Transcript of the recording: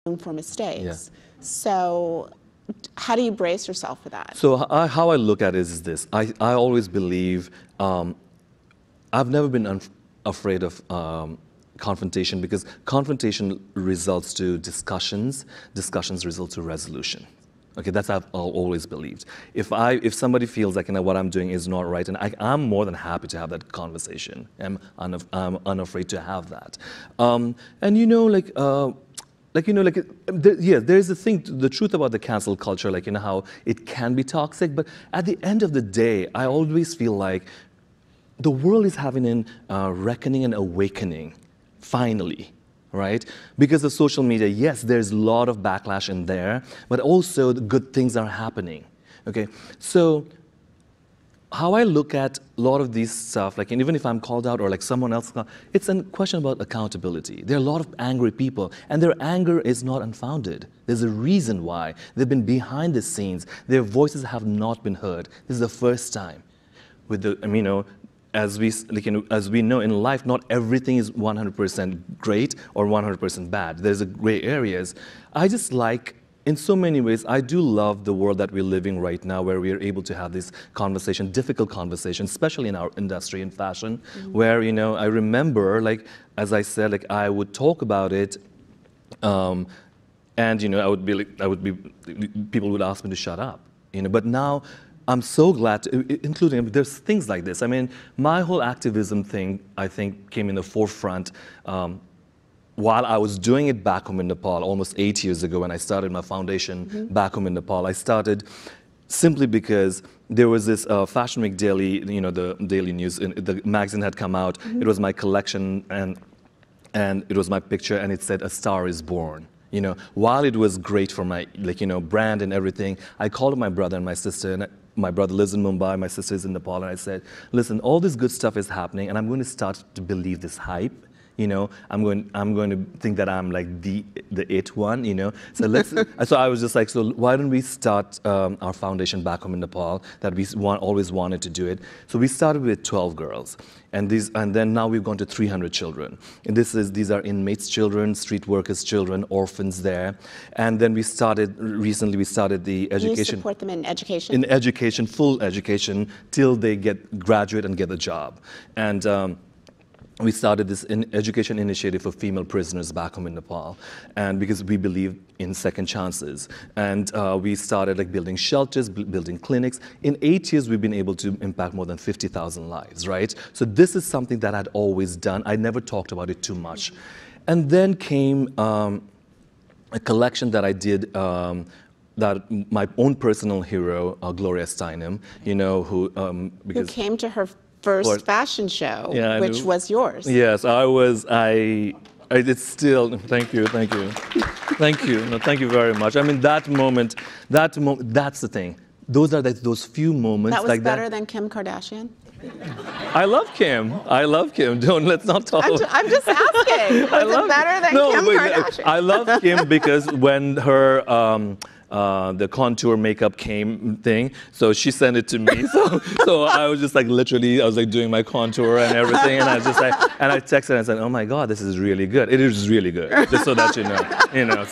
room for mistakes. Yeah. So how do you brace yourself for that? So how I look at it is this. I always believe, I've never been afraid of confrontation, because confrontation results to discussions, discussions result to resolution. Okay, that's what I've always believed. If somebody feels like, what I'm doing is not right, and I'm more than happy to have that conversation. I'm unafraid to have that. There's a thing, the truth about the cancel culture, how it can be toxic, but at the end of the day, I always feel like the world is having a reckoning and awakening, finally, right? Because of social media, yes, there's a lot of backlash in there, but also the good things are happening, okay? So how I look at a lot of these stuff, and even if I'm called out or someone else, it's a question about accountability. There are a lot of angry people, and their anger is not unfounded. There's a reason why. They've been behind the scenes. Their voices have not been heard. This is the first time. With the, as we know in life, not everything is 100% great or 100% bad. There's gray areas. I just in so many ways, I do love the world that we're living right now, where we are able to have this conversation, difficult conversation, especially in our industry in fashion, where, I remember, as I said, I would talk about it, and, people would ask me to shut up, but now, I'm so glad, including, there's things like this. My whole activism thing, I think, came in the forefront while I was doing it back home in Nepal almost 8 years ago when I started my foundation back home in Nepal. I started simply because there was this Fashion Week Daily, the Daily News, the magazine had come out. It was my collection, and it was my picture, and it said, "A Star is Born." While it was great for my, brand and everything, I called my brother and my sister, and my brother lives in Mumbai, my sister is in Nepal, and I said, listen, all this good stuff is happening, and I'm going to start to believe this hype. I'm going to think that I'm the it one, So so I was just so why don't we start our foundation back home in Nepal, that we always wanted to do it. So we started with 12 girls, and then now we've gone to 300 children. And these are inmates' children, street workers' children, orphans there. And then recently we started the education. You support them in education? In education, full education, till they graduate and get a job. And we started this education initiative for female prisoners back home in Nepal, and because we believe in second chances. And we started building shelters, building clinics. In 8 years, we've been able to impact more than 50,000 lives, right? So this is something that I'd always done. I never talked about it too much. And then came a collection that I did, that my own personal hero, Gloria Steinem, who came to her first fashion show, which was yours. Yes, it's still, thank you. Thank you. No, thank you very much. That moment, that's the thing. Those are those few moments that was better than Kim Kardashian? I love Kim. Let's not talk. I'm just asking. Was it better than Kim Kardashian? I love Kim because when her the contour makeup came thing, so she sent it to me. So I was just literally, I was doing my contour and everything, and I was just and I texted her and I said, "Oh my God, this is really good. It is really good." Just so that you know.